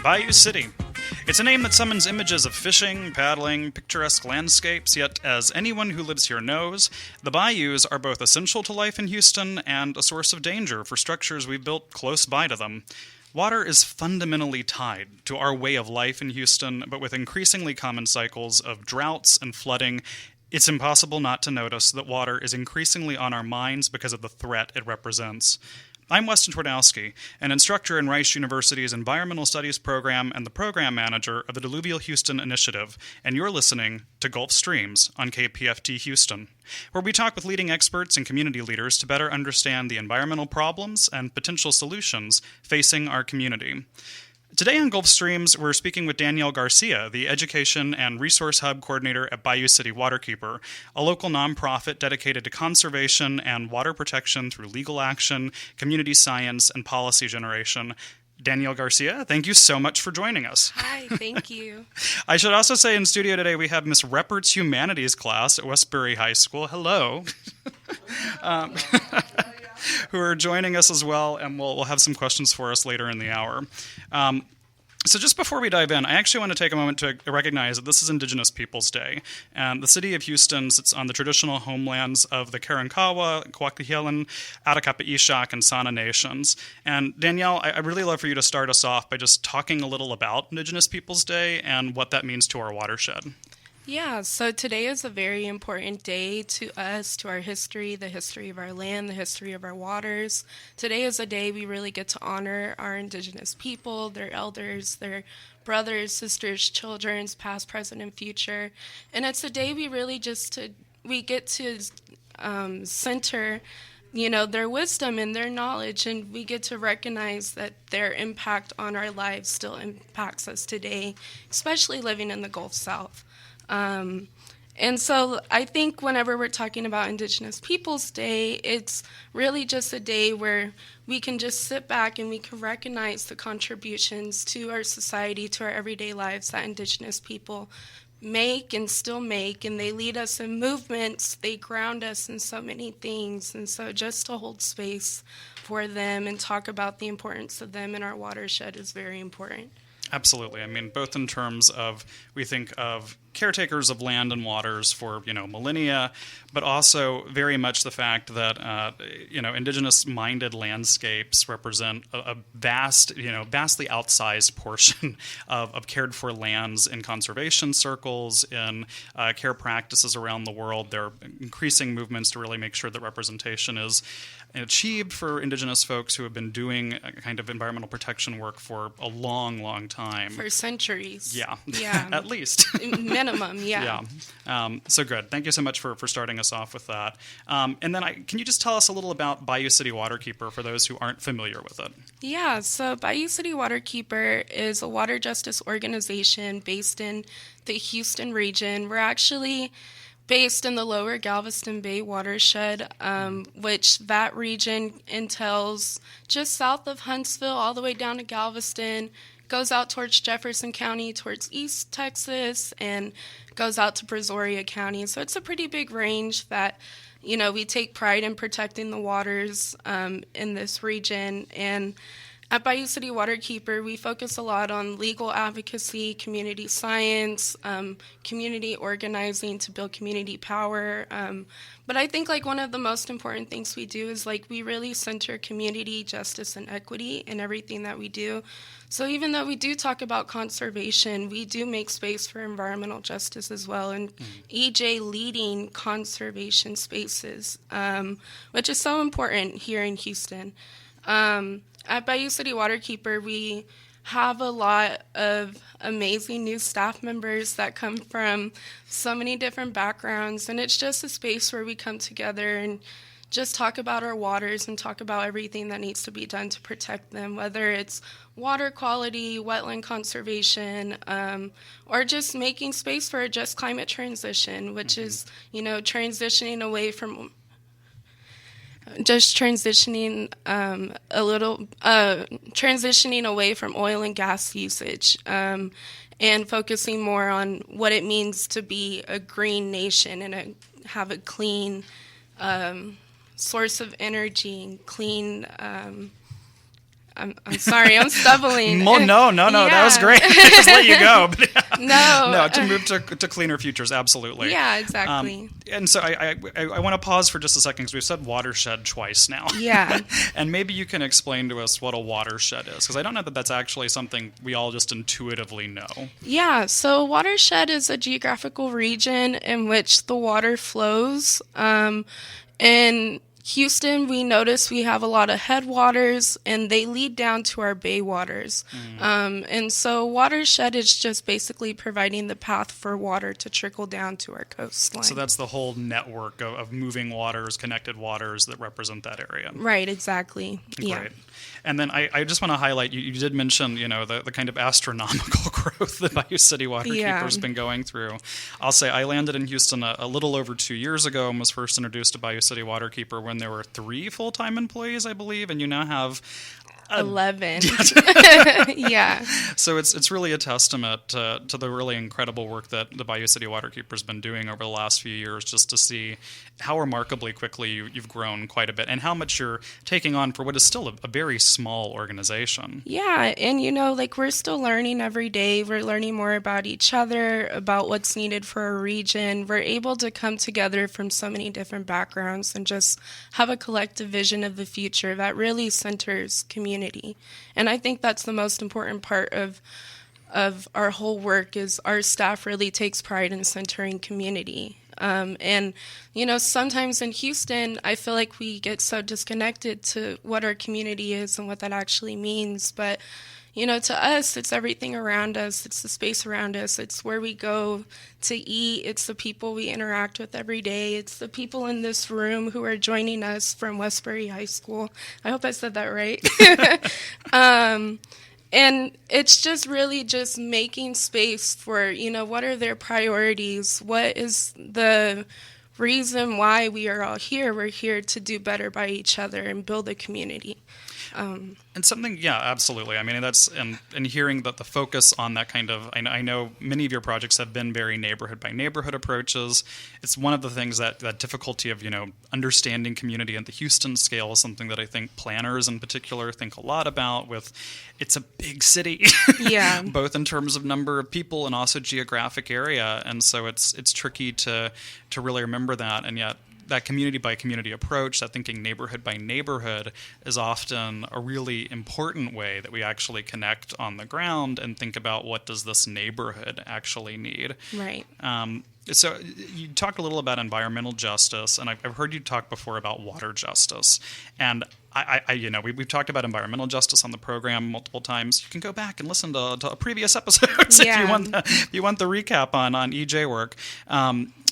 Bayou City. It's a name that summons images of fishing, paddling, picturesque landscapes, yet, as anyone who lives here knows, the bayous are both essential to life in Houston and a source of danger for structures we've built close by to them. Water is fundamentally tied to our way of life in Houston, but with increasingly common cycles of droughts and flooding, it's impossible not to notice that water is increasingly on our minds because of the threat it represents. I'm Weston Twardowski, an instructor in Rice University's Environmental Studies program and the program manager of the Diluvial Houston Initiative, and you're listening to Gulf Streams on KPFT Houston, where we talk with leading experts and community leaders to better understand the environmental problems and potential solutions facing our community. Today on Gulf Streams, we're speaking with Danielle Garcia, the Education and Resource Hub Coordinator at Bayou City Waterkeeper, a local nonprofit dedicated to conservation and water protection through legal action, community science, and policy generation. Danielle Garcia, thank you so much for joining us. Hi, thank you. I should also say in studio today we have Miss Reppert's Humanities class at Westbury High School. Hello. Who are joining us as well, and we'll have some questions for us later in the hour. So just before we dive in, I actually want to take a moment to recognize that this is Indigenous Peoples Day, and the city of Houston sits on the traditional homelands of the Karankawa, Kwakihilan, Atakapa-Ishak, and Sana nations. And Danielle, I'd really love for you to start us off by just talking a little about Indigenous Peoples Day and what that means to our watershed. Yeah, so today is a very important day to us, to our history, the history of our land, the history of our waters. Today is a day we really get to honor our Indigenous people, their elders, their brothers, sisters, children, past, present, and future. And it's a day we really we get to center their wisdom and their knowledge, and we get to recognize that their impact on our lives still impacts us today, especially living in the Gulf South. And so I think whenever we're talking about Indigenous Peoples Day, it's really just a day where we can just sit back and we can recognize the contributions to our society, to our everyday lives that Indigenous people make and still make, and they lead us in movements, they ground us in so many things, and so just to hold space for them and talk about the importance of them in our watershed is very important. Absolutely. I mean, both in terms of, we think of caretakers of land and waters for, millennia, but also very much the fact that, indigenous-minded landscapes represent a vast, vastly outsized portion of cared-for lands in conservation circles, in care practices around the world. There are increasing movements to really make sure that representation is achieved for Indigenous folks who have been doing a kind of environmental protection work for a long, long time. For centuries. Yeah. Yeah. At least. Minimum, yeah. Yeah. So good. Thank you so much for starting us off with that. And then can you just tell us a little about Bayou City Waterkeeper for those who aren't familiar with it? Yeah, so Bayou City Waterkeeper is a water justice organization based in the Houston region. We're actually based in the lower Galveston Bay watershed, which that region entails just south of Huntsville all the way down to Galveston, goes out towards Jefferson County, towards East Texas, and goes out to Brazoria County. So it's a pretty big range that, we take pride in protecting the waters in this region. And at Bayou City Waterkeeper, we focus a lot on legal advocacy, community science, community organizing to build community power. But I think one of the most important things we do is we really center community justice and equity in everything that we do. So even though we do talk about conservation, we do make space for environmental justice as well, and EJ leading conservation spaces, which is so important here in Houston. At Bayou City Waterkeeper, we have a lot of amazing new staff members that come from so many different backgrounds, and it's just a space where we come together and just talk about our waters and talk about everything that needs to be done to protect them, whether it's water quality, wetland conservation, or just making space for a just climate transition, which is, transitioning away from transitioning away from oil and gas usage, and focusing more on what it means to be a green nation and have a clean source of energy and clean I'm sorry, I'm stumbling. No, that was great. Just let you go. But, No. to move to cleaner futures, absolutely. Yeah, exactly. And so I want to pause for just a second because we've said watershed twice now. Yeah. And maybe you can explain to us what a watershed is, because I don't know that that's actually something we all just intuitively know. Yeah, so watershed is a geographical region in which the water flows. In Houston, we notice we have a lot of headwaters, and they lead down to our bay waters. And so watershed is just basically providing the path for water to trickle down to our coastline. So that's the whole network of moving waters, connected waters that represent that area. Right, exactly. Great. Yeah. And then I just want to highlight, you did mention, the kind of astronomical growth that Bayou City Waterkeeper has been going through. I'll say I landed in Houston a little over 2 years ago and was first introduced to Bayou City Waterkeeper when there were 3 full-time employees, I believe, and you now have 11. Yeah. So it's really a testament to the really incredible work that the Bayou City Waterkeeper has been doing over the last few years, just to see how remarkably quickly you've grown quite a bit and how much you're taking on for what is still a very small organization. Yeah, and we're still learning every day. We're learning more about each other, about what's needed for our region. We're able to come together from so many different backgrounds and just have a collective vision of the future that really centers community. And I think that's the most important part of our whole work is our staff really takes pride in centering community. And sometimes in Houston, I feel like we get so disconnected to what our community is and what that actually means. But, to us, it's everything around us. It's the space around us. It's where we go to eat. It's the people we interact with every day. It's the people in this room who are joining us from Westbury High School. I hope I said that right. And it's just really just making space for, what are their priorities? What is the reason why we are all here? We're here to do better by each other and build a community. And something, yeah, absolutely. I mean, that's, and hearing that the focus on that kind of, I know many of your projects have been very neighborhood by neighborhood approaches. It's one of the things that difficulty of, understanding community at the Houston scale is something that I think planners in particular think a lot about with, it's a big city. Yeah. Both in terms of number of people and also geographic area. And so it's tricky to really remember that. And yet, that community by community approach, that thinking neighborhood by neighborhood, is often a really important way that we actually connect on the ground and think about what does this neighborhood actually need. Right. So you talked a little about environmental justice, and I've heard you talk before about water justice. And we've talked about environmental justice on the program multiple times. You can go back and listen to previous episodes if you want the recap on EJ work.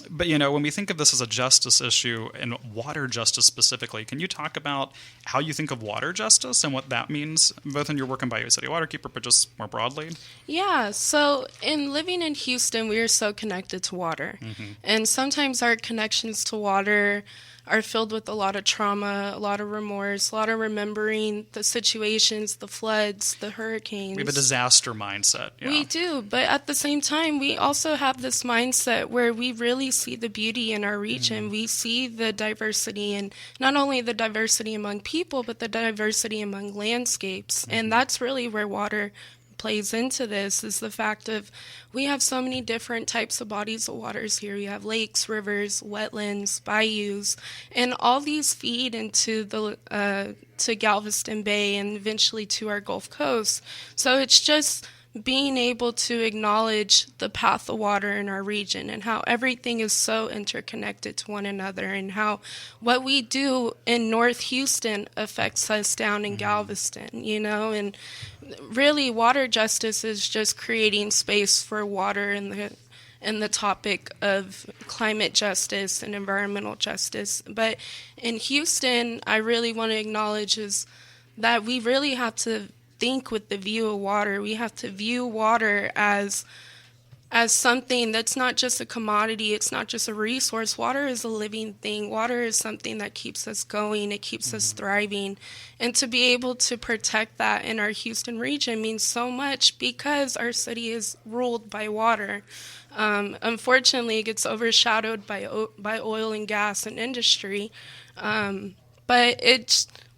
But, when we think of this as a justice issue and water justice specifically, can you talk about how you think of water justice and what that means, both in your work in Bayou City Waterkeeper, but just more broadly? Yeah, so in living in Houston, we are so connected to water. Mm-hmm. And sometimes our connections to water are filled with a lot of trauma, a lot of remorse, a lot of remembering the situations, the floods, the hurricanes. We have a disaster mindset. Yeah. We do, but at the same time, we also have this mindset where we really see the beauty in our region. Mm-hmm. We see the diversity, and not only the diversity among people, but the diversity among landscapes. Mm-hmm. And that's really where water plays into this, is the fact of we have so many different types of bodies of waters here. You have lakes, rivers, wetlands, bayous, and all these feed into to Galveston Bay and eventually to our Gulf Coast. So it's just being able to acknowledge the path of water in our region and how everything is so interconnected to one another, and how what we do in North Houston affects us down in Galveston, and really water justice is just creating space for water in the topic of climate justice and environmental justice. But in Houston, I really want to acknowledge is that we really have to think with the view of water. We have to view water as something that's not just a commodity. It's not just a resource. Water is a living thing. Water is something that keeps us going. It keeps us thriving. And to be able to protect that in our Houston region means so much, because our city is ruled by water. Unfortunately, it gets overshadowed by oil and gas and industry. But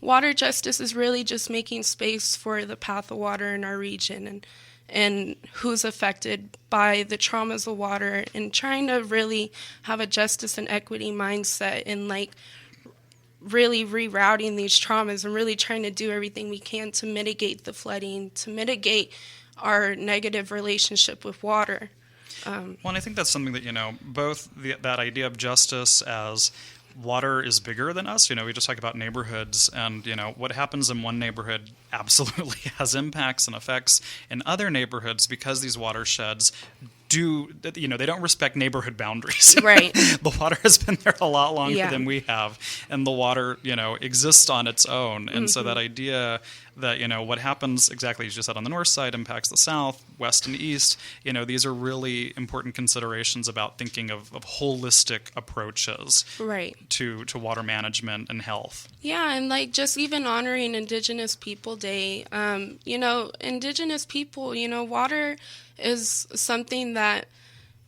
water justice is really just making space for the path of water in our region, and who's affected by the traumas of water, and trying to really have a justice and equity mindset, and like really rerouting these traumas and really trying to do everything we can to mitigate the flooding, to mitigate our negative relationship with water. Well, and I think that's something that, both that idea of justice as water is bigger than us. We just talk about neighborhoods, and, what happens in one neighborhood absolutely has impacts and effects in other neighborhoods, because these watersheds they don't respect neighborhood boundaries. Right. The water has been there a lot longer Yeah. than we have, and the water, exists on its own. And so that idea that, what happens exactly as you said on the north side impacts the south, west, and east, these are really important considerations about thinking of holistic approaches Right. to water management and health. Yeah, and like just even honoring Indigenous People Day, Indigenous people, water is something that,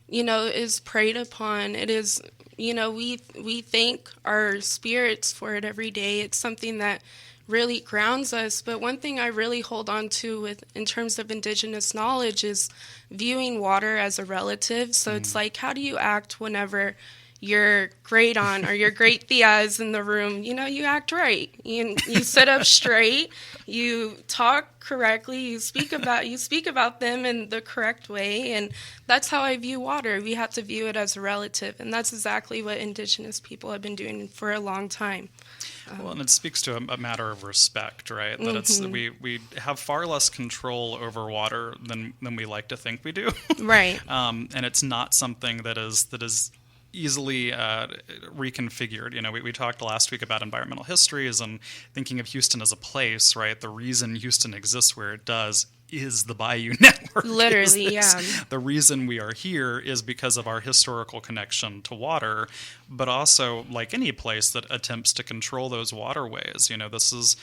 is preyed upon. It is, we thank our spirits for it every day. It's something that really grounds us. But one thing I really hold on to in terms of Indigenous knowledge is viewing water as a relative. So it's like, how do you act whenever your great aunt or your great tia is in the room? You act right. You sit up straight. You talk correctly. You speak about them in the correct way, and that's how I view water. We have to view it as a relative, and that's exactly what Indigenous people have been doing for a long time. Well, and it speaks to a matter of respect, right? That it's we have far less control over water than we like to think we do. Right. And it's not something that is easily reconfigured. We talked last week about environmental histories and thinking of Houston as a place, right? The reason Houston exists where it does is the Bayou Network. Literally, yeah. The reason we are here is because of our historical connection to water, but also, like any place that attempts to control those waterways, this is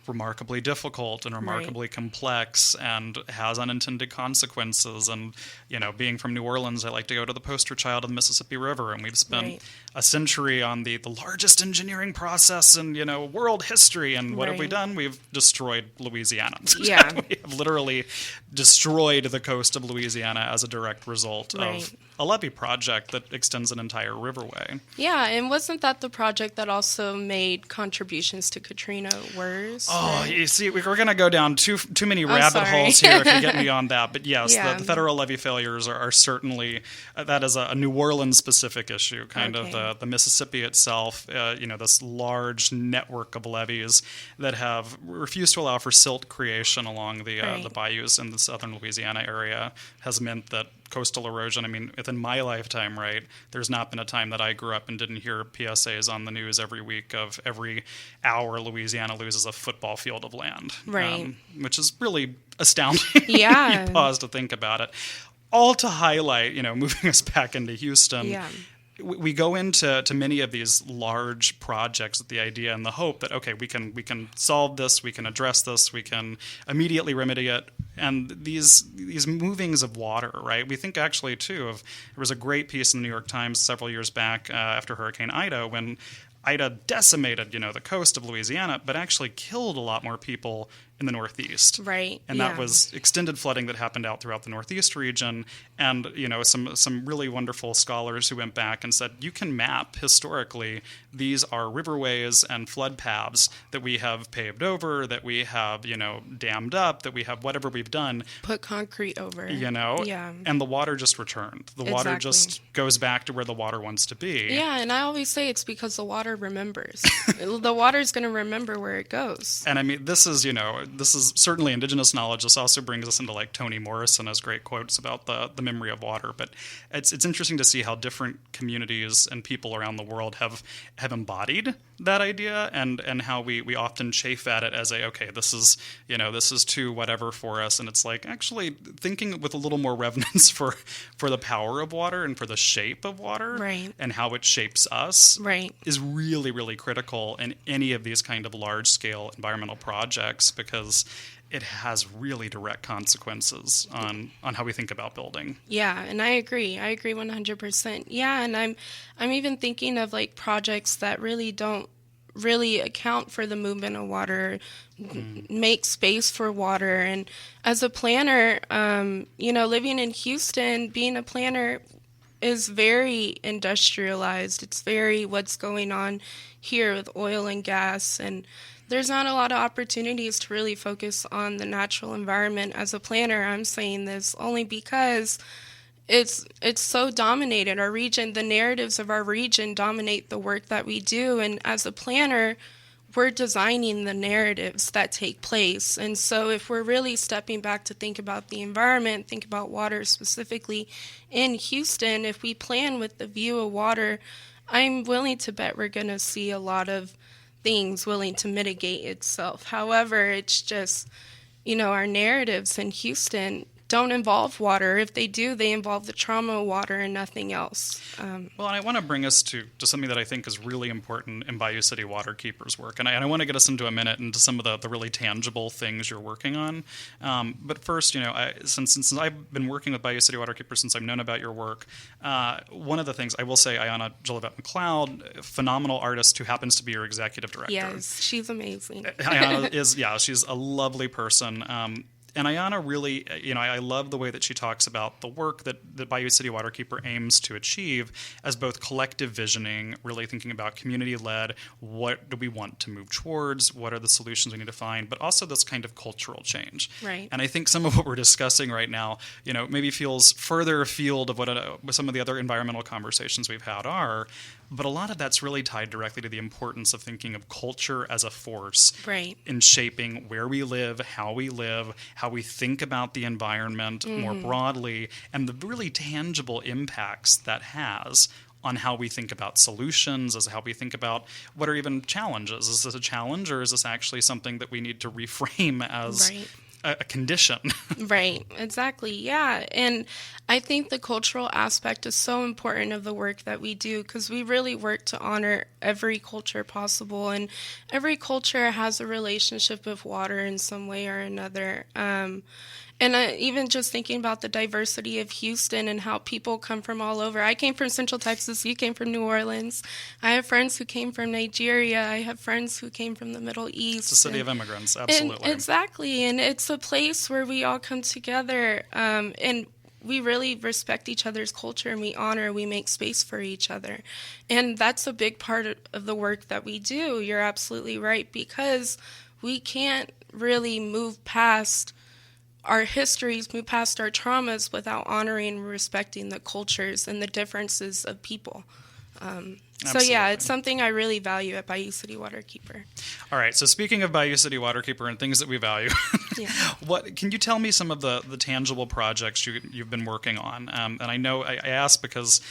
remarkably difficult and remarkably complex and has unintended consequences. And, being from New Orleans, I like to go to the poster child of the Mississippi River, and we've spent a century on the largest engineering process in, world history. And what have we done? We've destroyed Louisiana. Yeah. We have literally destroyed the coast of Louisiana as a direct result of a levee project that extends an entire riverway. Yeah, and wasn't that the project that also made contributions to Katrina worse? Oh, you see, we're going to go down too many rabbit holes here if you get me on that. But yes, the federal levee failures are certainly, that is a New Orleans-specific issue, kind of the Mississippi itself, this large network of levees that have refused to allow for silt creation along the bayous in the southern Louisiana area has meant that coastal erosion, within my lifetime, right, there's not been a time that I grew up and didn't hear PSAs on the news every week of every hour Louisiana loses a football field of land. Right. Which is really astounding. Yeah. You pause to think about it. All to highlight, moving us back into Houston. Yeah. We go into many of these large projects with the idea and the hope that, okay, we can solve this, we can address this, we can immediately remedy it. And these movings of water, right? We think actually, too, there was a great piece in the New York Times several years back after Hurricane Ida, when Ida decimated, the coast of Louisiana, but actually killed a lot more people in the Northeast. Right. And that was extended flooding that happened out throughout the Northeast region. And, some really wonderful scholars who went back and said, you can map historically, these are riverways and flood paths that we have paved over, that we have, dammed up, that we have whatever we've done. Put concrete over. Yeah. And the water just returned. The water just goes back to where the water wants to be. Yeah, and I always say it's because the water remembers. The water's going to remember where it goes. And this is certainly Indigenous knowledge. This also brings us into like Toni Morrison has great quotes about the memory of water. But it's interesting to see how different communities and people around the world have embodied that idea, and how we often chafe at it as this is too whatever for us. And it's like actually thinking with a little more reverence for the power of water and for the shape of water, right, and how it shapes us, right, is really, really critical in any of these kind of large scale environmental projects, because it has really direct consequences on how we think about building. Yeah, and I agree 100%. Yeah, and I'm even thinking of like projects that really don't really account for the movement of water, make space for water. And as a planner, living in Houston, being a planner is very industrialized. It's very what's going on here with oil and gas, and there's not a lot of opportunities to really focus on the natural environment. As a planner, I'm saying this only because it's so dominated. Our region, the narratives of our region dominate the work that we do, and as a planner, we're designing the narratives that take place. And so if we're really stepping back to think about the environment, think about water specifically in Houston, if we plan with the view of water, I'm willing to bet we're going to see a lot of things willing to mitigate itself. However, it's just, our narratives in Houston don't involve water. If they do, they involve the trauma of water and nothing else. Well, and I want to bring us to something that I think is really important in Bayou City Waterkeeper's work. And I want to get us into a minute into some of the really tangible things you're working on. But first, since I've been working with Bayou City Waterkeeper since I've known about your work, one of the things I will say, Ayanna Jolivet-McLeod, phenomenal artist who happens to be your executive director. Yes, she's amazing. Ayanna she's a lovely person. And Ayanna really, I love the way that she talks about the work that Bayou City Waterkeeper aims to achieve as both collective visioning, really thinking about community-led, what do we want to move towards, what are the solutions we need to find, but also this kind of cultural change. Right. And I think some of what we're discussing right now, maybe feels further afield of what some of the other environmental conversations we've had are. But a lot of that's really tied directly to the importance of thinking of culture as a force in shaping where we live, how we think about the environment more broadly, and the really tangible impacts that has on how we think about solutions, as how we think about what are even challenges. Is this a challenge, or is this actually something that we need to reframe as a condition? Right, exactly, yeah. And I think the cultural aspect is so important of the work that we do, because we really work to honor every culture possible, and every culture has a relationship with water in some way or another. And even just thinking about the diversity of Houston and how people come from all over. I came from Central Texas. You came from New Orleans. I have friends who came from Nigeria. I have friends who came from the Middle East. It's a city of immigrants, absolutely. Exactly. And it's a place where we all come together and we really respect each other's culture, and we make space for each other. And that's a big part of the work that we do. You're absolutely right, because we can't really move past our histories, move past our traumas without honoring and respecting the cultures and the differences of people. So yeah, it's something I really value at Bayou City Waterkeeper. All right, so speaking of Bayou City Waterkeeper and things that we value, what can you tell me some of the tangible projects you've been working on? And I know I ask because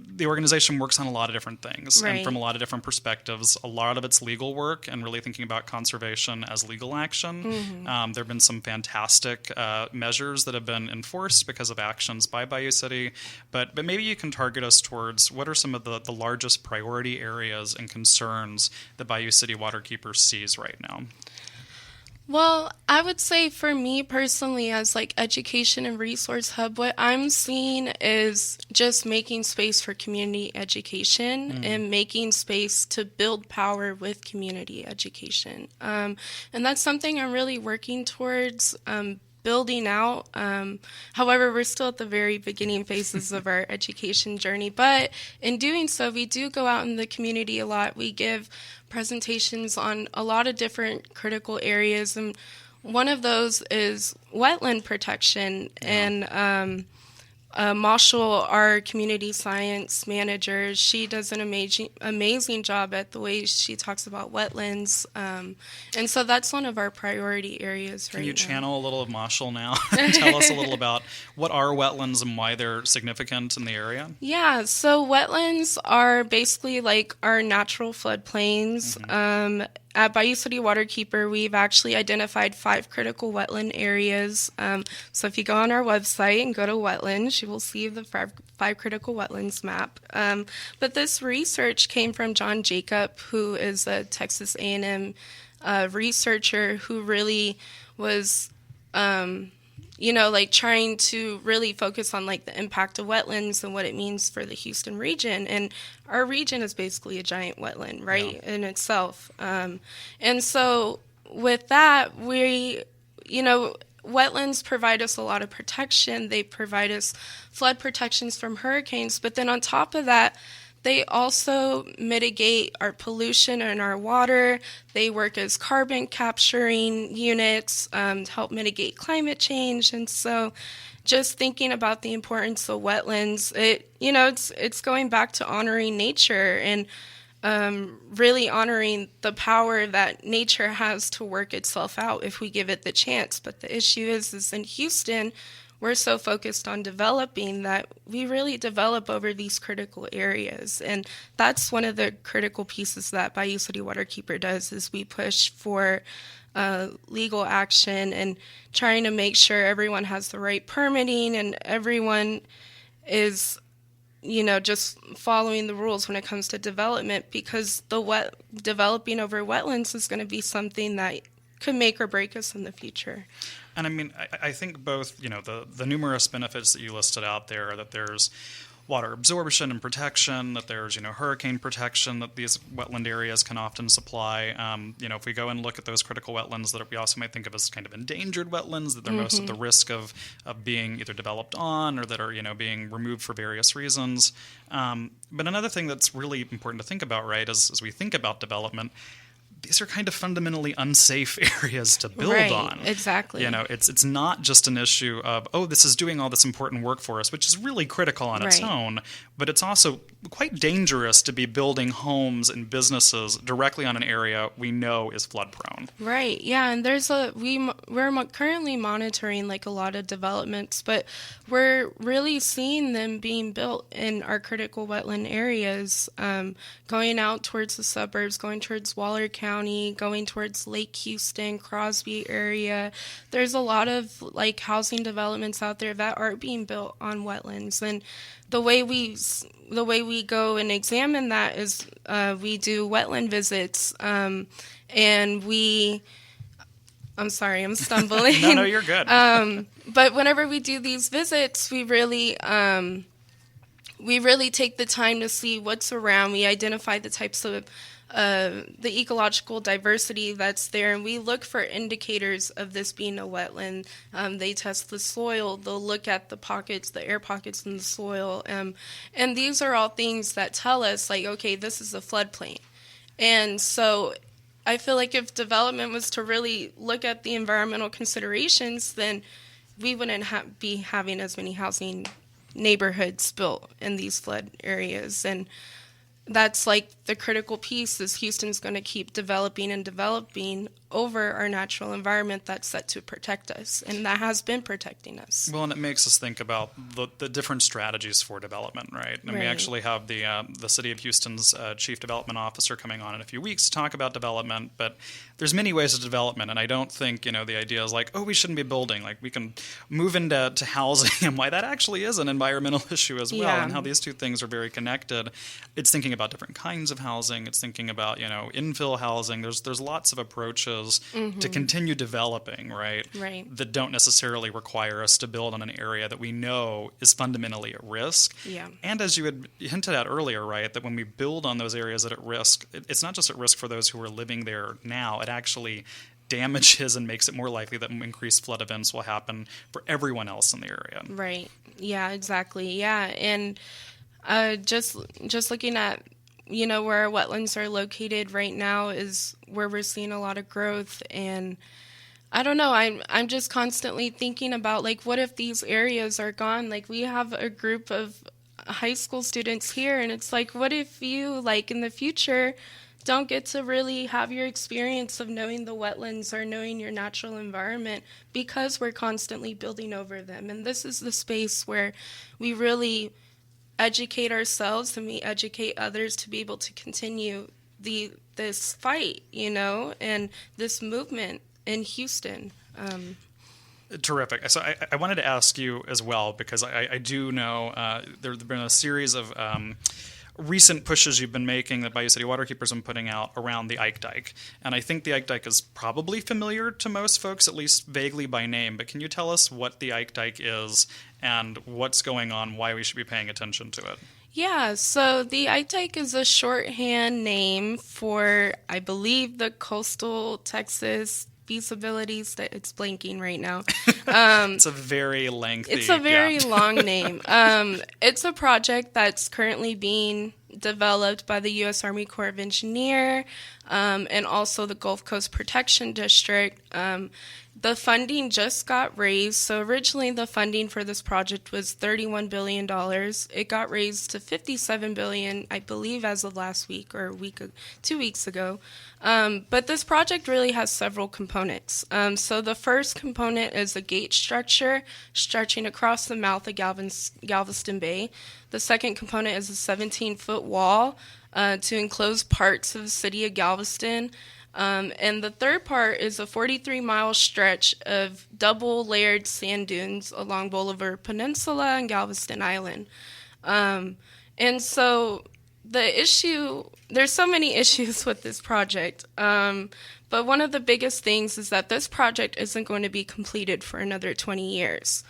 the organization works on a lot of different things and from a lot of different perspectives. A lot of it's legal work and really thinking about conservation as legal action. There have been some fantastic measures that have been enforced because of actions by Bayou City. But maybe you can target us towards what are some of the largest priority areas and concerns that Bayou City Waterkeeper sees right now? Well, I would say for me personally, as education and resource hub, what I'm seeing is just making space for community education and making space to build power with community education. And that's something I'm really working towards building out. However, we're still at the very beginning phases of our education journey. But in doing so, we do go out in the community a lot. We give presentations on a lot of different critical areas, and one of those is wetland protection. And Marshall, our community science manager, she does an amazing job at the way she talks about wetlands. And so that's one of our priority areas right now. Can you channel a little of Marshall now and tell us a little about what are wetlands and why they're significant in the area? Yeah, so wetlands are basically our natural floodplains. At Bayou City Waterkeeper, we've actually identified 5 critical wetland areas. So if you go on our website and go to wetlands, you will see the 5 critical wetlands map. But this research came from John Jacob, who is a Texas A&M researcher who really was like trying to really focus on like the impact of wetlands and what it means for the Houston region. And our region is basically a giant wetland, right, in itself. And so with that, wetlands provide us a lot of protection. They provide us flood protections from hurricanes. But then on top of that, they also mitigate our pollution in our water. They work as carbon capturing units to help mitigate climate change. And so just thinking about the importance of wetlands, it's going back to honoring nature and really honoring the power that nature has to work itself out if we give it the chance. But the issue is in Houston, we're so focused on developing that we really develop over these critical areas. And that's one of the critical pieces that Bayou City Waterkeeper does, is we push for legal action and trying to make sure everyone has the right permitting and everyone is just following the rules when it comes to development, because developing over wetlands is going to be something that could make or break us in the future. And I mean, I think both, the numerous benefits that you listed out there, that there's water absorption and protection, that there's, hurricane protection that these wetland areas can often supply. If we go and look at those critical wetlands that we also might think of as kind of endangered wetlands, that they're most at the risk of being either developed on or that are, being removed for various reasons. But another thing that's really important to think about, right, as we think about development, these are kind of fundamentally unsafe areas to build on. Exactly. It's not just an issue of, this is doing all this important work for us, which is really critical on its own, but it's also quite dangerous to be building homes and businesses directly on an area we know is flood prone. Right. Yeah, and we're currently monitoring like a lot of developments, but we're really seeing them being built in our critical wetland areas, going out towards the suburbs, going towards Waller County, going towards Lake Houston, Crosby area. There's a lot of like housing developments out there that are being built on wetlands, and the way we go and examine that is we do wetland visits, and I'm sorry, I'm stumbling. No, you're good. But whenever we do these visits, we really take the time to see what's around. We identify the types of the ecological diversity that's there, and we look for indicators of this being a wetland. They test the soil, they'll look at the pockets, the air pockets in the soil, and these are all things that tell us, like, okay, this is a floodplain. And so I feel like if development was to really look at the environmental considerations, then we wouldn't be having as many housing neighborhoods built in these flood areas. And that's like the critical piece, is Houston's going to keep developing and developing over our natural environment that's set to protect us, and that has been protecting us. Well, and it makes us think about the different strategies for development, right? And we actually have the City of Houston's Chief Development Officer coming on in a few weeks to talk about development, but there's many ways of development, and I don't think, the idea is like, we shouldn't be building, like we can move into housing, and why that actually is an environmental issue as well, and how these two things are very connected. It's thinking about different kinds of housing, it's thinking about, infill housing. There's lots of approaches to continue developing, right? That don't necessarily require us to build on an area that we know is fundamentally at risk. Yeah. And as you had hinted at earlier, right, that when we build on those areas that are at risk, it's not just at risk for those who are living there now, it actually damages and makes it more likely that increased flood events will happen for everyone else in the area. Right. Yeah, exactly. Yeah. And just looking at where our wetlands are located right now is where we're seeing a lot of growth. And I don't know, I'm just constantly thinking about, like, what if these areas are gone? Like, we have a group of high school students here, and it's like, what if you, like, in the future don't get to really have your experience of knowing the wetlands or knowing your natural environment because we're constantly building over them? And this is the space where we really educate ourselves and we educate others to be able to continue this fight, and this movement in Houston. Terrific. So I wanted to ask you as well, because I do know there have been a series of recent pushes you've been making that Bayou City Waterkeeper's been putting out around the Ike Dike. And I think the Ike Dike is probably familiar to most folks, at least vaguely by name. But can you tell us what the Ike Dike is and what's going on, why we should be paying attention to it? Yeah, so the Ike Dike is a shorthand name for, I believe, the coastal Texas feasibilities. That it's blanking right now. It's a very lengthy. It's a very long name. It's a project that's currently being developed by the U.S. Army Corps of Engineers and also the Gulf Coast Protection District. The funding just got raised. So originally the funding for this project was $31 billion. It got raised to $57 billion, I believe, as of last week or 2 weeks ago. But this project really has several components. So the first component is a gate structure stretching across the mouth of Galveston Bay. The second component is a 17-foot wall to enclose parts of the city of Galveston. And the third part is a 43-mile stretch of double-layered sand dunes along Bolivar Peninsula and Galveston Island. And so there's so many issues with this project, but one of the biggest things is that this project isn't going to be completed for another 20 years.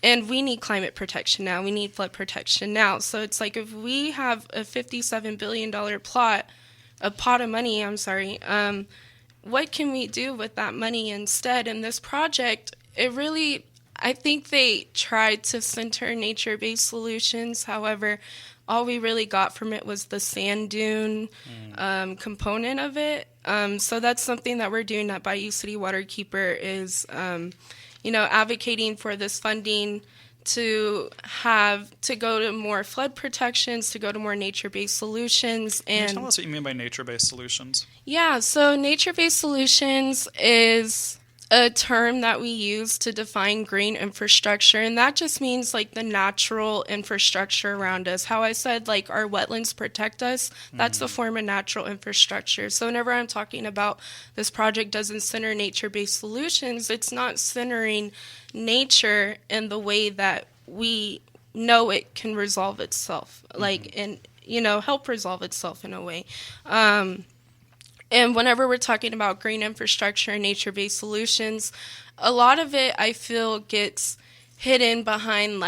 And we need climate protection now. We need flood protection now. So it's like if we have a $57 billion pot of money, what can we do with that money instead? And this project, I think they tried to center nature-based solutions. However, all we really got from it was the sand dune component of it. So that's something that we're doing at Bayou City Waterkeeper is, advocating for this funding to go to more flood protections, to go to more nature-based solutions. And can you tell us what you mean by nature-based solutions? Yeah, so nature-based solutions is a term that we use to define green infrastructure, and that just means like the natural infrastructure around us. How I said like our wetlands protect us, that's the form of natural infrastructure. So whenever I'm talking about this project doesn't center nature-based solutions, it's not centering nature in the way that we know it can resolve itself, help resolve itself in a way. And whenever we're talking about green infrastructure and nature-based solutions, a lot of it, I feel, gets hidden behind,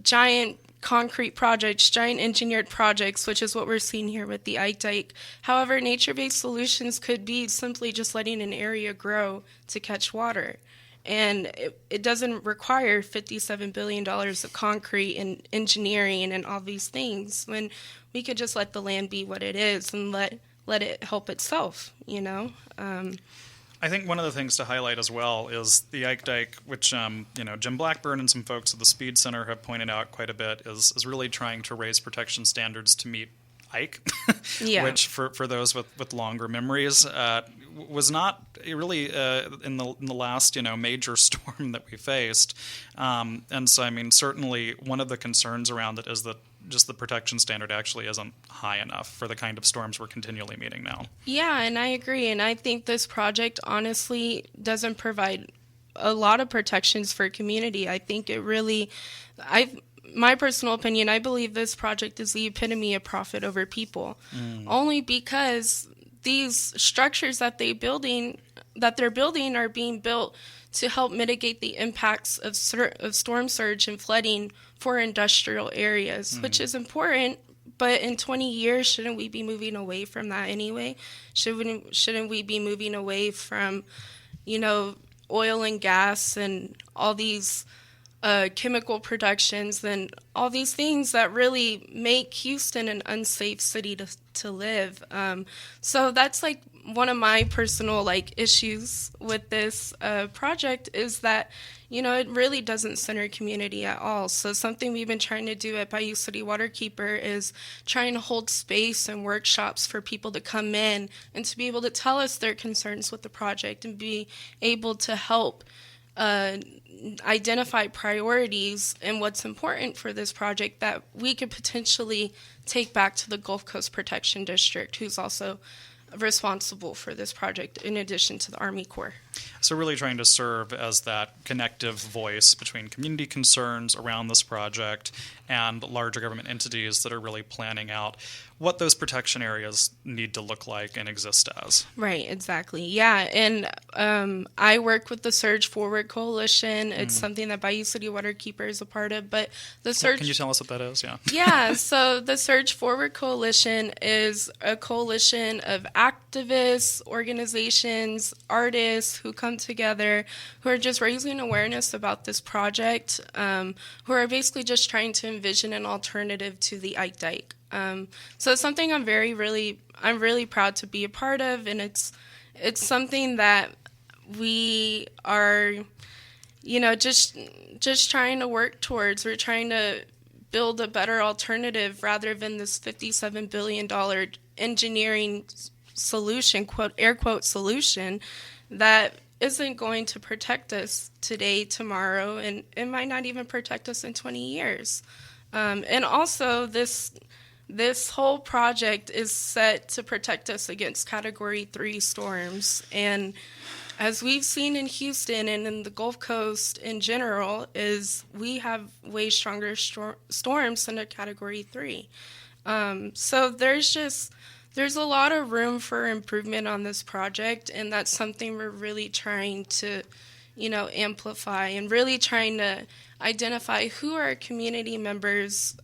giant concrete projects, giant engineered projects, which is what we're seeing here with the Ike Dike. However, nature-based solutions could be simply just letting an area grow to catch water. And it doesn't require $57 billion of concrete and engineering and all these things when we could just let the land be what it is and let it help itself, I think one of the things to highlight as well is the Ike Dike, which Jim Blackburn and some folks at the Speed Center have pointed out quite a bit, is really trying to raise protection standards to meet Ike, yeah. which for those with longer memories was not really in the last major storm that we faced, and so certainly one of the concerns around it is that just the protection standard actually isn't high enough for the kind of storms we're continually meeting now. Yeah, and I agree. And I think this project honestly doesn't provide a lot of protections for community. I think it really, my personal opinion, I believe this project is the epitome of profit over people. Only because these structures that they're building are being built to help mitigate the impacts of storm surge and flooding for industrial areas, which is important. But in 20 years, shouldn't we be moving away from that anyway? Shouldn't we be moving away from, oil and gas and all these chemical productions and all these things that really make Houston an unsafe city to live? So that's one of my personal issues with this project is that it really doesn't center community at all. So something we've been trying to do at Bayou City Waterkeeper is trying to hold space and workshops for people to come in and to be able to tell us their concerns with the project and be able to help identify priorities and what's important for this project that we could potentially take back to the Gulf Coast Protection District, who's also responsible for this project in addition to the Army Corps. So really trying to serve as that connective voice between community concerns around this project and larger government entities that are really planning out what those protection areas need to look like and exist as. Right, exactly. Yeah, and I work with the Surge Forward Coalition. It's something that Bayou City Waterkeeper is a part of, but the Surge... Can you tell us what that is? Yeah. Yeah, so the Surge Forward Coalition is a coalition of activists, organizations, artists who come together, who are just raising awareness about this project, who are basically just trying to envision an alternative to the Ike Dike. So it's something I'm really proud to be a part of, and it's something that we are, just trying to work towards. We're trying to build a better alternative rather than this $57 billion engineering solution, quote, air quote, solution that isn't going to protect us today, tomorrow, and it might not even protect us in 20 years. And also, this whole project is set to protect us against Category 3 storms. And as we've seen in Houston and in the Gulf Coast in general, is we have way stronger storms than a Category 3. So there's a lot of room for improvement on this project, and that's something we're really trying to, amplify and really trying to identify who are community members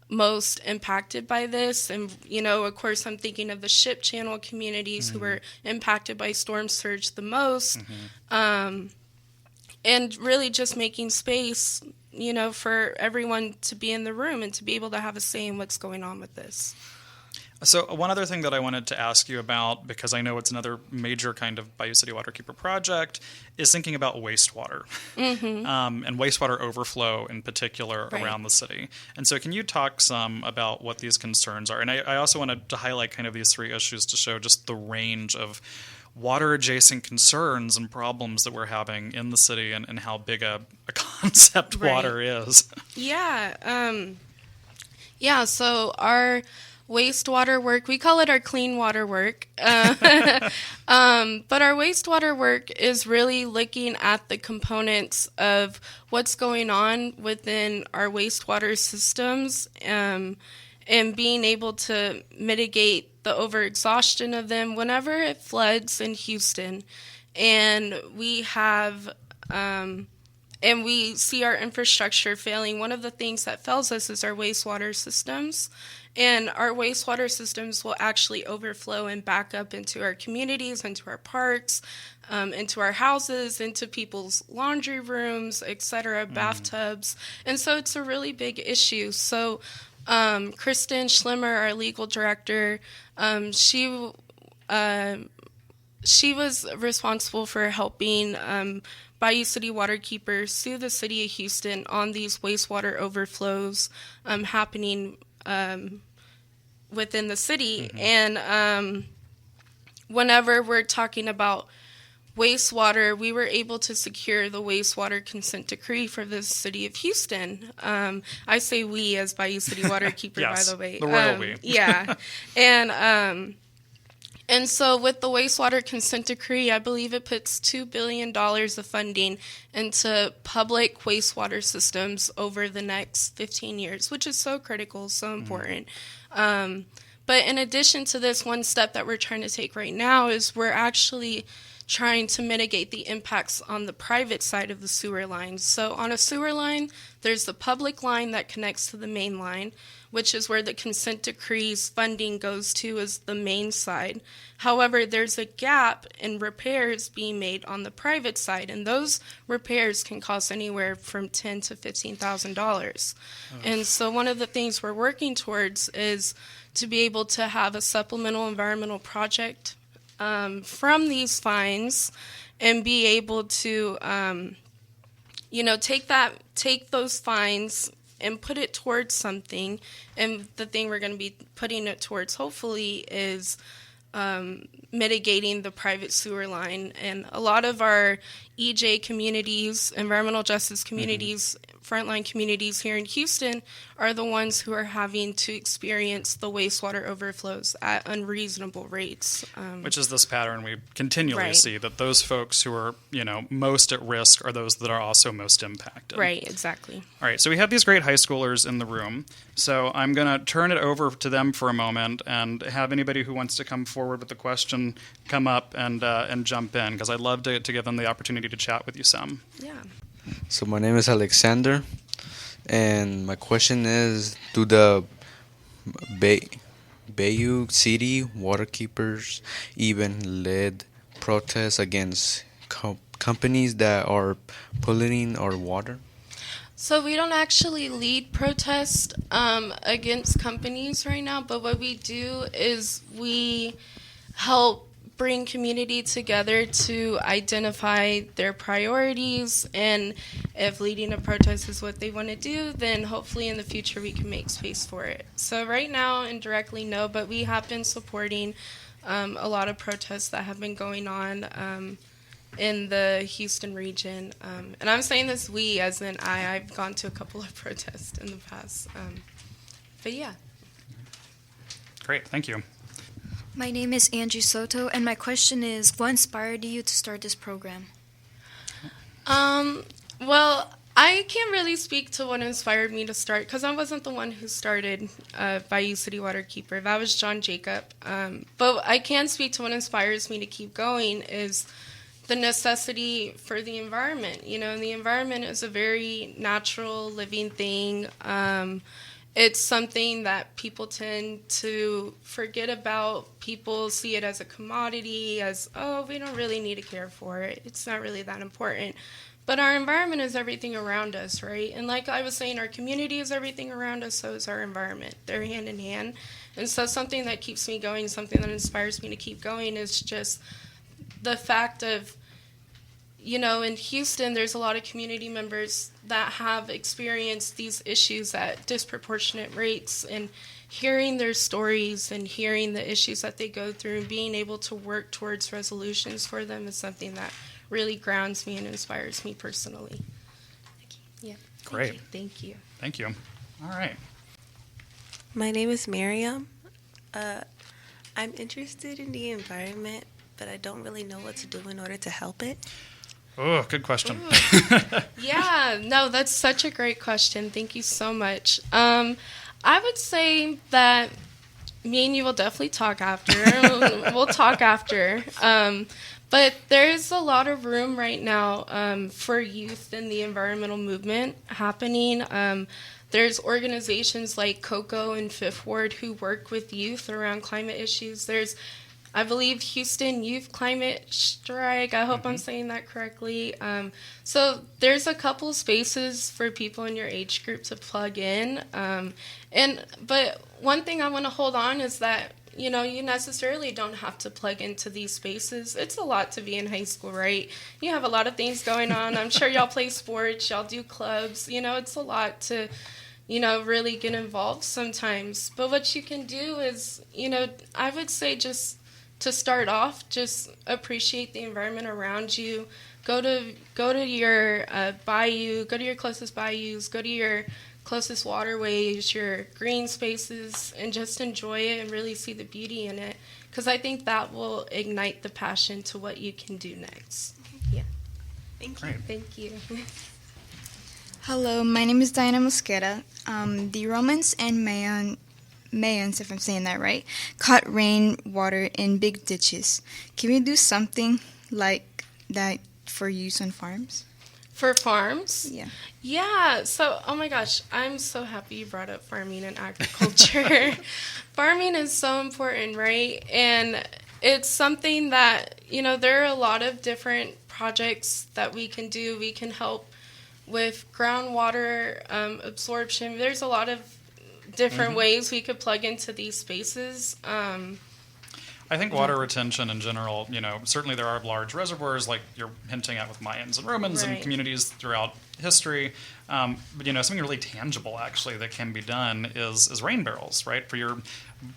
most impacted by this. And, of course, I'm thinking of the ship channel communities who were impacted by storm surge the most. And really just making space, for everyone to be in the room and to be able to have a say in what's going on with this. So one other thing that I wanted to ask you about, because I know it's another major kind of Bayou City Waterkeeper project, is thinking about wastewater and wastewater overflow in particular around the city. And so can you talk some about what these concerns are? And I also wanted to highlight kind of these three issues to show just the range of water-adjacent concerns and problems that we're having in the city and how big a concept water is. Yeah. So our wastewater work, we call it our clean water work, but our wastewater work is really looking at the components of what's going on within our wastewater systems, and being able to mitigate the overexhaustion of them whenever it floods in Houston. And we have and we see our infrastructure failing. One of the things that fails us is our wastewater systems. And our wastewater systems will actually overflow and back up into our communities, into our parks, into our houses, into people's laundry rooms, etc., bathtubs. And so it's a really big issue. So Kristen Schlimmer, our legal director, she was responsible for helping Bayou City Waterkeeper sue the city of Houston on these wastewater overflows happening within the city. And whenever we're talking about wastewater, we were able to secure the wastewater consent decree for the city of Houston. I say we as Bayou City Waterkeeper, yes, by the way. The royal we. Yeah. And so with the wastewater consent decree, I believe it puts $2 billion of funding into public wastewater systems over the next 15 years, which is so critical, so important. But in addition to this, one step that we're trying to take right now is we're actually trying to mitigate the impacts on the private side of the sewer line. So on a sewer line, there's the public line that connects to the main line, which is where the consent decree's funding goes to, as the main side. However, there's a gap in repairs being made on the private side, and those repairs can cost anywhere from $10,000 to $15,000. And so one of the things we're working towards is to be able to have a supplemental environmental project from these fines, and be able to, take those fines and put it towards something. And the thing we're going to be putting it towards, hopefully, is mitigating the private sewer line. And a lot of our EJ communities, environmental justice communities, frontline communities here in Houston are the ones who are having to experience the wastewater overflows at unreasonable rates. Which is this pattern we continually Right. see, that those folks who are, most at risk are those that are also most impacted. Right, exactly. All right, so we have these great high schoolers in the room. So I'm going to turn it over to them for a moment and have anybody who wants to come forward with a question come up and jump in, because I'd love to give them the opportunity to chat with you some. Yeah. So my name is Alexander, and my question is, do the Bayou City Waterkeepers even lead protests against companies that are polluting our water? So we don't actually lead protests against companies right now, but what we do is we help bring community together to identify their priorities, and if leading a protest is what they want to do, then hopefully in the future we can make space for it. So right now, indirectly, no, but we have been supporting a lot of protests that have been going on in the Houston region. And I'm saying this we, as in I've gone to a couple of protests in the past. But yeah. Great, thank you. My name is Angie Soto, and my question is, what inspired you to start this program? Well, I can't really speak to what inspired me to start, because I wasn't the one who started Bayou City Waterkeeper. That was John Jacob. But I can speak to what inspires me to keep going is the necessity for the environment. And the environment is a very natural, living thing. It's something that people tend to forget about. People see it as a commodity, as, oh, we don't really need to care for it. It's not really that important. But our environment is everything around us, right? And like I was saying, our community is everything around us, so is our environment. They're hand in hand. And so something that keeps me going, something that inspires me to keep going is just the fact of, in Houston, there's a lot of community members that have experienced these issues at disproportionate rates, and hearing their stories and hearing the issues that they go through and being able to work towards resolutions for them is something that really grounds me and inspires me personally. Yeah. Great. Thank you. Thank you. All right. My name is Miriam. I'm interested in the environment, but I don't really know what to do in order to help it. Oh, good question. Yeah, no, that's such a great question. Thank you so much. I would say that me and you will definitely talk after. We'll talk after. But there's a lot of room right now for youth in the environmental movement happening. There's organizations like COCO and Fifth Ward who work with youth around climate issues. There's, I believe, Houston Youth Climate Strike. I hope I'm saying that correctly. So there's a couple spaces for people in your age group to plug in. But one thing I want to hold on is that, you necessarily don't have to plug into these spaces. It's a lot to be in high school, right? You have a lot of things going on. I'm sure y'all play sports, y'all do clubs. It's a lot to, really get involved sometimes. But what you can do is, I would say just to start off, just appreciate the environment around you. Go to your bayou, go to your closest bayous, go to your closest waterways, your green spaces, and just enjoy it and really see the beauty in it, because I think that will ignite the passion to what you can do next. Yeah. Thank you. Great. Thank you. Hello, my name is Diana Mosquera. The Romans and Mayans, if I'm saying that right, caught rainwater in big ditches. Can we do something like that for use on farms? For farms? Yeah. Yeah. So, oh my gosh, I'm so happy you brought up farming and agriculture. Farming is so important, right? And it's something that, there are a lot of different projects that we can do. We can help with groundwater absorption. There's a lot of different ways we could plug into these spaces. I think water retention in general, certainly there are large reservoirs like you're hinting at with Mayans and Romans and Right. communities throughout history. But something really tangible actually that can be done is rain barrels, right?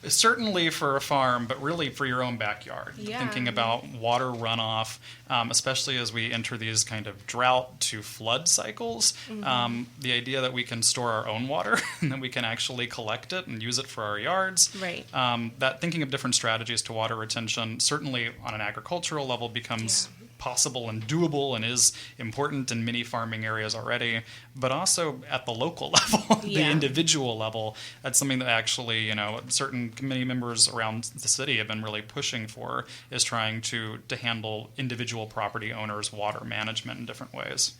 Certainly for a farm, but really for your own backyard. Yeah. Thinking about water runoff, especially as we enter these kind of drought to flood cycles. The idea that we can store our own water and that we can actually collect it and use it for our yards. Right. That thinking of different strategies to water retention, certainly on an agricultural level, becomes possible and doable and is important in many farming areas already, but also at the local level, the individual level. That's something that actually, certain committee members around the city have been really pushing for, is trying to handle individual property owners' water management in different ways.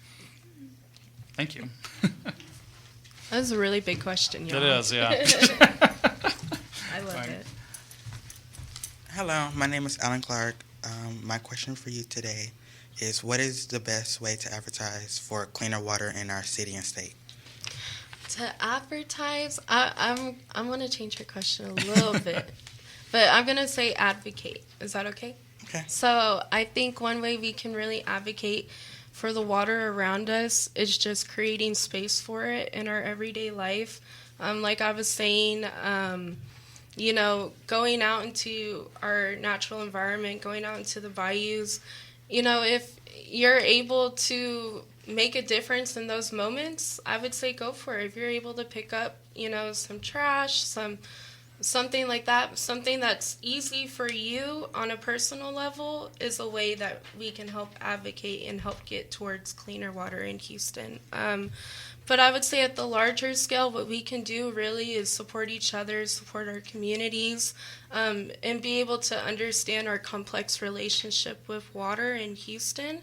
Thank you. That was a really big question, y'all. It is, yeah. I love Fine. it. Hello, my name is Alan Clark. My question for you today is, what is the best way to advertise for cleaner water in our city and state? To advertise, I'm going to change your question a little bit, but I'm going to say advocate. Is that okay? Okay. So I think one way we can really advocate for the water around us is just creating space for it in our everyday life. Like I was saying, going out into our natural environment, going out into the bayous, if you're able to make a difference in those moments, I would say go for it. If you're able to pick up, some trash, something like that, something that's easy for you on a personal level, is a way that we can help advocate and help get towards cleaner water in Houston. But I would say at the larger scale, what we can do really is support each other, support our communities, and be able to understand our complex relationship with water in Houston,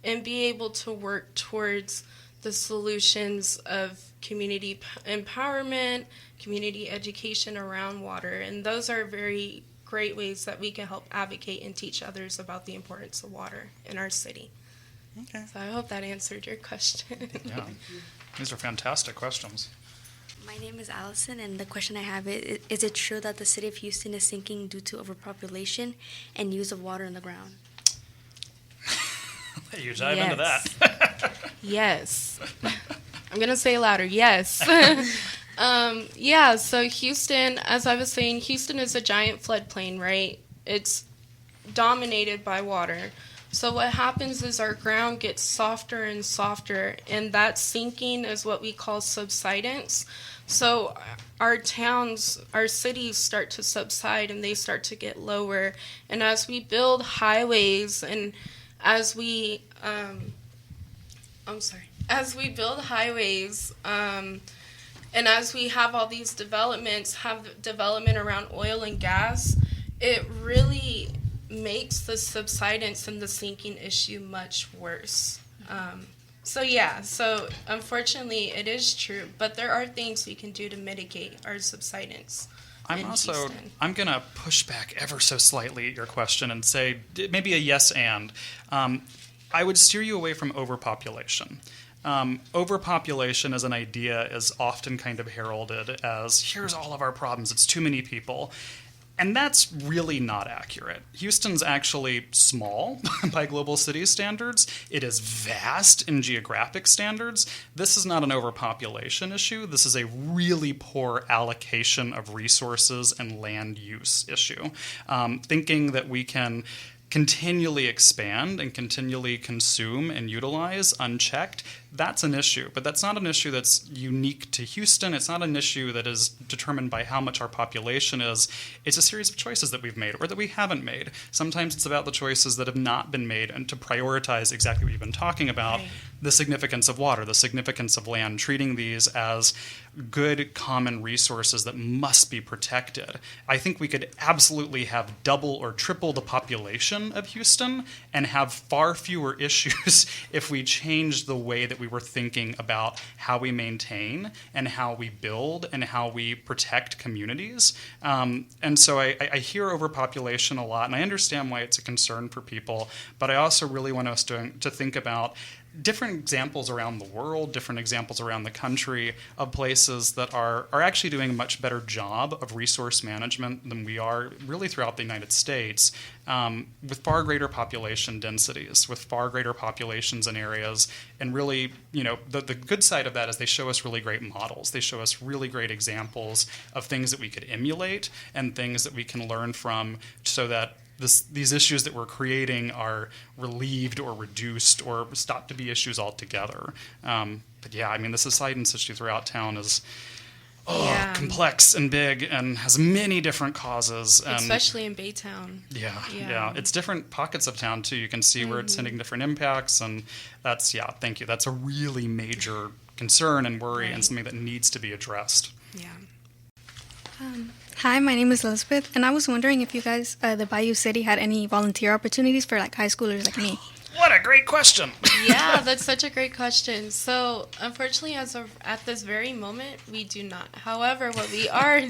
and be able to work towards the solutions of community empowerment, community education around water. And those are very great ways that we can help advocate and teach others about the importance of water in our city. Okay. So I hope that answered your question. Yeah. These are fantastic questions. My name is Allison, and the question I have is it true that the city of Houston is sinking due to overpopulation and use of water in the ground? You dive into that. Yes. I'm going to say louder. Yes. So Houston, as I was saying, Houston is a giant floodplain, right? It's dominated by water. So what happens is our ground gets softer and softer, and that sinking is what we call subsidence. So our towns, our cities start to subside and they start to get lower. And as we build highways and as we build highways, and as we have all these development around oil and gas, it really makes the subsidence and the sinking issue much worse. So unfortunately it is true, but there are things we can do to mitigate our subsidence. I'm going to push back ever so slightly at your question and say maybe a yes and. I would steer you away from overpopulation. Overpopulation as an idea is often kind of heralded as, here's all of our problems, it's too many people. And that's really not accurate. Houston's actually small by global city standards. It is vast in geographic standards. This is not an overpopulation issue. This is a really poor allocation of resources and land use issue. Thinking that we can continually expand and continually consume and utilize unchecked, that's an issue. But that's not an issue that's unique to Houston. It's not an issue that is determined by how much our population is. It's a series of choices that we've made or that we haven't made. Sometimes it's about the choices that have not been made and to prioritize exactly what you've been talking about, right. The significance of water, the significance of land, treating these as good common resources that must be protected. I think we could absolutely have double or triple the population of Houston and have far fewer issues if we changed the way that we were thinking about how we maintain and how we build and how we protect communities. And so I hear overpopulation a lot, and I understand why it's a concern for people, but I also really want us to think about different different examples around the world, different examples around the country of places that are actually doing a much better job of resource management than we are really throughout the United States, with far greater population densities, with far greater populations in areas. And really, the good side of that is they show us really great models. They show us really great examples of things that we could emulate and things that we can learn from, so that these issues that we're creating are relieved or reduced or stop to be issues altogether. But yeah, I mean, the subsidence issue throughout town is complex and big and has many different causes. And especially in Baytown. Yeah. It's different pockets of town, too. You can see where it's having different impacts. And thank you. That's a really major concern and worry, and something that needs to be addressed. Yeah. Hi, my name is Elizabeth, and I was wondering if you guys, the Bayou City, had any volunteer opportunities for like high schoolers like me. What a great question! Yeah, that's such a great question. So, unfortunately, at this very moment, we do not. However, what we are,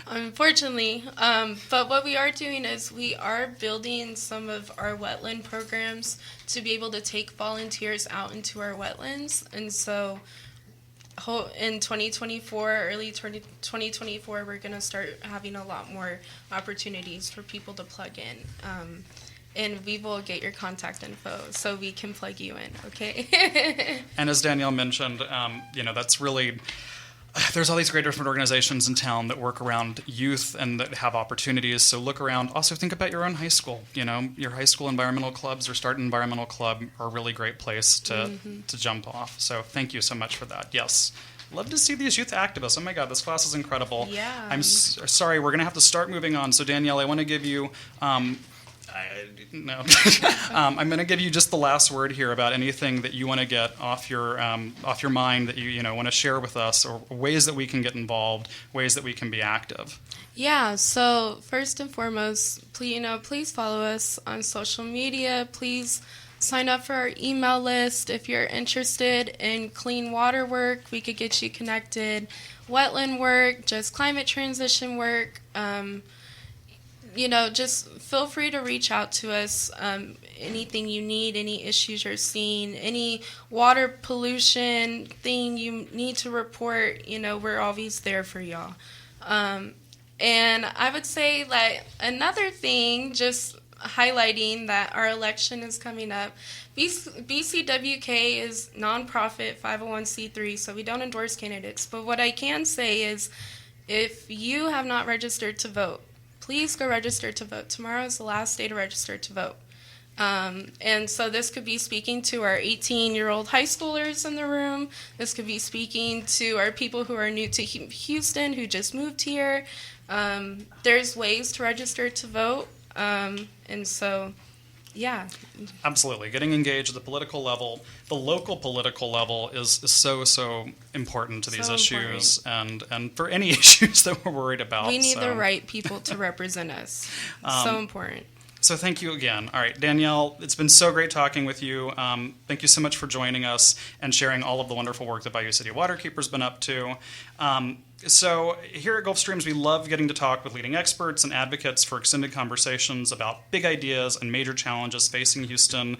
unfortunately, but what we are doing is we are building some of our wetland programs to be able to take volunteers out into our wetlands, and so in 2024, early 2024, we're going to start having a lot more opportunities for people to plug in. And we will get your contact info so we can plug you in, okay? And as Danielle mentioned, that's really... There's all these great different organizations in town that work around youth and that have opportunities. So look around. Also think about your own high school. Your high school environmental clubs or start an environmental club are a really great place to jump off. So thank you so much for that. Yes. Love to see these youth activists. Oh my God, this class is incredible. Yeah. I'm sorry, we're going to have to start moving on. So Danielle, I want to give you... I'm going to give you just the last word here about anything that you want to get off your mind that you want to share with us, or ways that we can get involved, ways that we can be active. Yeah. So first and foremost, please follow us on social media. Please sign up for our email list if you're interested in clean water work. We could get you connected. Wetland work, just climate transition work. Just feel free to reach out to us. Anything you need, any issues you're seeing, any water pollution thing you need to report, we're always there for y'all. And I would say, like, another thing, just highlighting that our election is coming up. BCWK is nonprofit 501c3, so we don't endorse candidates. But what I can say is, if you have not registered to vote, please go register to vote. Tomorrow is the last day to register to vote. And so this could be speaking to our 18-year-old high schoolers in the room. This could be speaking to our people who are new to Houston, who just moved here. There's ways to register to vote. And so, yeah. Absolutely. Getting engaged at the political level, the local political level is so important to these issues and for any issues that we're worried about. We need the right people to represent us. So important. So thank you again. All right, Danielle, it's been so great talking with you. Thank you so much for joining us and sharing all of the wonderful work that Bayou City Waterkeeper's been up to. So here at Gulf Streams, we love getting to talk with leading experts and advocates for extended conversations about big ideas and major challenges facing Houston.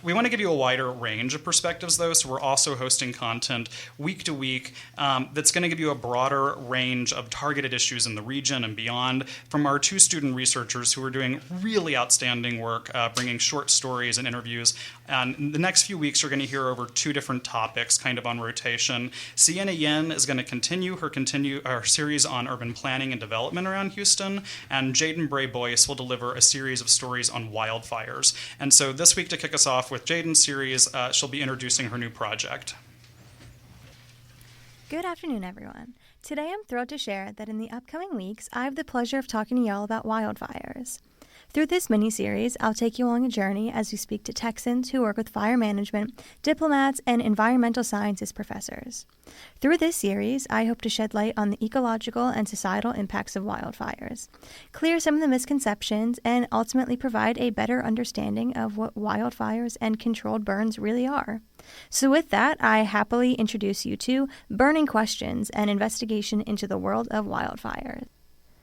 We want to give you a wider range of perspectives, though, so we're also hosting content week to week that's going to give you a broader range of targeted issues in the region and beyond from our two student researchers who are doing really outstanding work, bringing short stories and interviews. And in the next few weeks, you're going to hear over two different topics kind of on rotation. Sienna Yen is going to continue our series on urban planning and development around Houston, and Jaden Bray-Boyce will deliver a series of stories on wildfires. And so this week, to kick us off with Jaden's series, she'll be introducing her new project. Good afternoon, everyone. Today I'm thrilled to share that in the upcoming weeks, I have the pleasure of talking to y'all about wildfires. Through this mini-series, I'll take you along a journey as we speak to Texans who work with fire management, diplomats, and environmental sciences professors. Through this series, I hope to shed light on the ecological and societal impacts of wildfires, clear some of the misconceptions, and ultimately provide a better understanding of what wildfires and controlled burns really are. So with that, I happily introduce you to Burning Questions, an investigation into the world of wildfires.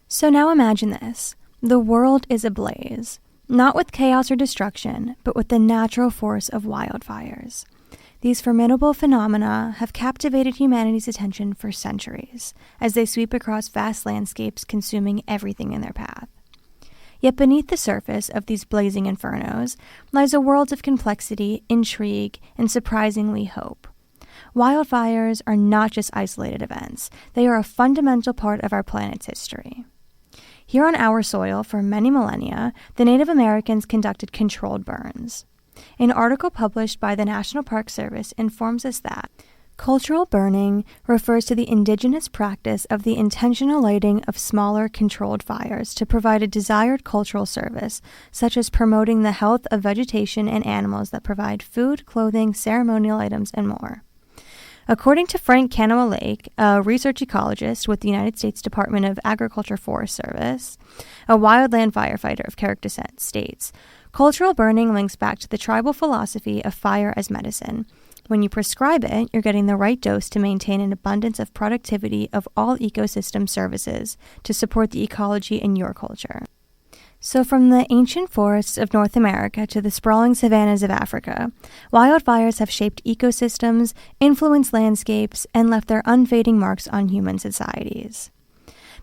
So now imagine this. The world is ablaze, not with chaos or destruction, but with the natural force of wildfires. These formidable phenomena have captivated humanity's attention for centuries, as they sweep across vast landscapes consuming everything in their path. Yet beneath the surface of these blazing infernos lies a world of complexity, intrigue, and surprisingly hope. Wildfires are not just isolated events, they are a fundamental part of our planet's history. Here on our soil, for many millennia, the Native Americans conducted controlled burns. An article published by the National Park Service informs us that cultural burning refers to the indigenous practice of the intentional lighting of smaller, controlled fires to provide a desired cultural service, such as promoting the health of vegetation and animals that provide food, clothing, ceremonial items, and more. According to Frank Canua-Lake, a research ecologist with the United States Department of Agriculture Forest Service, a wildland firefighter of character states, cultural burning links back to the tribal philosophy of fire as medicine. When you prescribe it, you're getting the right dose to maintain an abundance of productivity of all ecosystem services to support the ecology in your culture. So from the ancient forests of North America to the sprawling savannas of Africa, wildfires have shaped ecosystems, influenced landscapes, and left their unfading marks on human societies.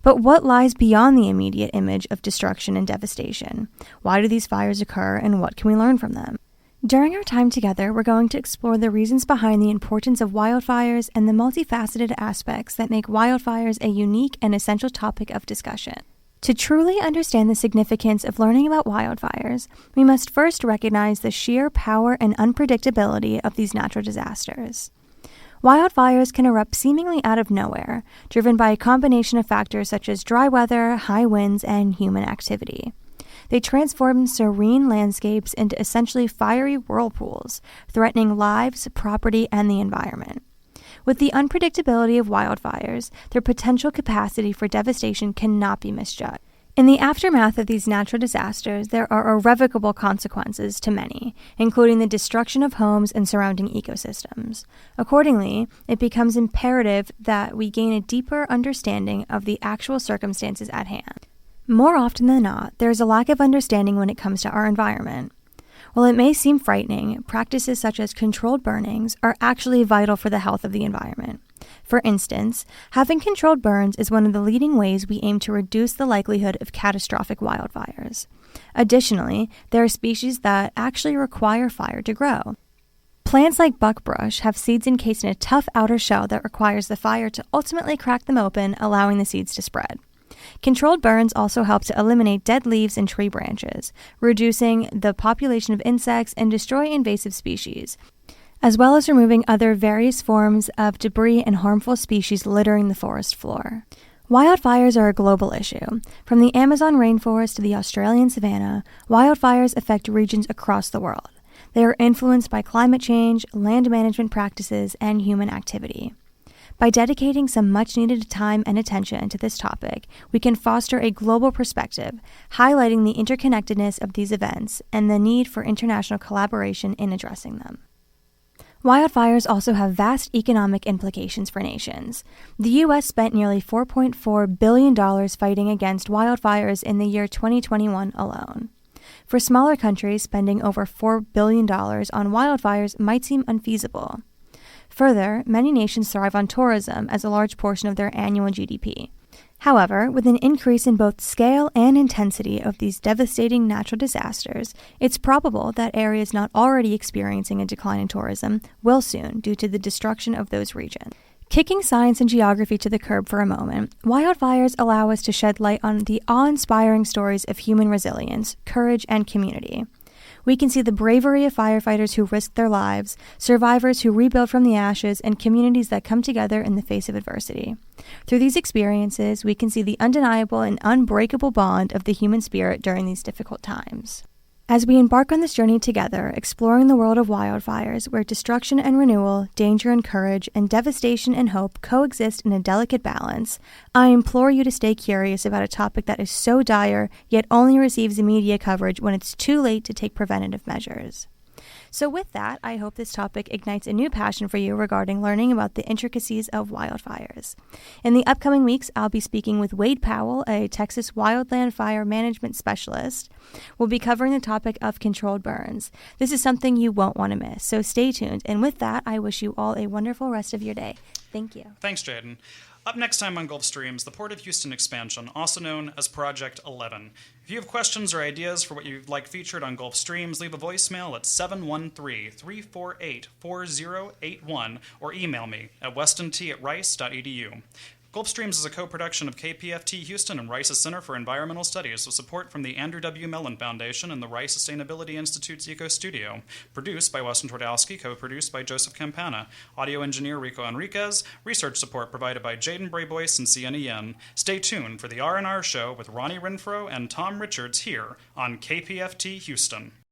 But what lies beyond the immediate image of destruction and devastation? Why do these fires occur, and what can we learn from them? During our time together, we're going to explore the reasons behind the importance of wildfires and the multifaceted aspects that make wildfires a unique and essential topic of discussion. To truly understand the significance of learning about wildfires, we must first recognize the sheer power and unpredictability of these natural disasters. Wildfires can erupt seemingly out of nowhere, driven by a combination of factors such as dry weather, high winds, and human activity. They transform serene landscapes into essentially fiery whirlpools, threatening lives, property, and the environment. With the unpredictability of wildfires, their potential capacity for devastation cannot be misjudged. In the aftermath of these natural disasters, there are irrevocable consequences to many, including the destruction of homes and surrounding ecosystems. Accordingly, it becomes imperative that we gain a deeper understanding of the actual circumstances at hand. More often than not, there is a lack of understanding when it comes to our environment. While it may seem frightening, practices such as controlled burnings are actually vital for the health of the environment. For instance, having controlled burns is one of the leading ways we aim to reduce the likelihood of catastrophic wildfires. Additionally, there are species that actually require fire to grow. Plants like buckbrush have seeds encased in a tough outer shell that requires the fire to ultimately crack them open, allowing the seeds to spread. Controlled burns also help to eliminate dead leaves and tree branches, reducing the population of insects and destroy invasive species, as well as removing other various forms of debris and harmful species littering the forest floor. Wildfires are a global issue. From the Amazon rainforest to the Australian savanna, wildfires affect regions across the world. They are influenced by climate change, land management practices, and human activity. By dedicating some much-needed time and attention to this topic, we can foster a global perspective, highlighting the interconnectedness of these events and the need for international collaboration in addressing them. Wildfires also have vast economic implications for nations. The U.S. spent nearly $4.4 billion fighting against wildfires in the year 2021 alone. For smaller countries, spending over $4 billion on wildfires might seem unfeasible. Further, many nations thrive on tourism as a large portion of their annual GDP. However, with an increase in both scale and intensity of these devastating natural disasters, it's probable that areas not already experiencing a decline in tourism will soon due to the destruction of those regions. Kicking science and geography to the curb for a moment, wildfires allow us to shed light on the awe-inspiring stories of human resilience, courage, and community. We can see the bravery of firefighters who risk their lives, survivors who rebuild from the ashes, and communities that come together in the face of adversity. Through these experiences, we can see the undeniable and unbreakable bond of the human spirit during these difficult times. As we embark on this journey together, exploring the world of wildfires, where destruction and renewal, danger and courage, and devastation and hope coexist in a delicate balance, I implore you to stay curious about a topic that is so dire, yet only receives media coverage when it's too late to take preventative measures. So with that, I hope this topic ignites a new passion for you regarding learning about the intricacies of wildfires. In the upcoming weeks, I'll be speaking with Wade Powell, a Texas wildland fire management specialist. We'll be covering the topic of controlled burns. This is something you won't want to miss, so stay tuned. And with that, I wish you all a wonderful rest of your day. Thank you. Thanks, Jaden. Up next time on Gulf Streams, the Port of Houston expansion, also known as Project 11. If you have questions or ideas for what you'd like featured on Gulf Streams, leave a voicemail at 713-348-4081 or email me at westonT@rice.edu. Gulf Streams is a co-production of KPFT Houston and Rice's Center for Environmental Studies with support from the Andrew W. Mellon Foundation and the Rice Sustainability Institute's Eco Studio. Produced by Weston Twardowski, co-produced by Joseph Campana. Audio engineer Rico Enriquez. Research support provided by Jaden Brayboyce and Sienna Yen. Stay tuned for the R&R Show with Ronnie Renfro and Tom Richards here on KPFT Houston.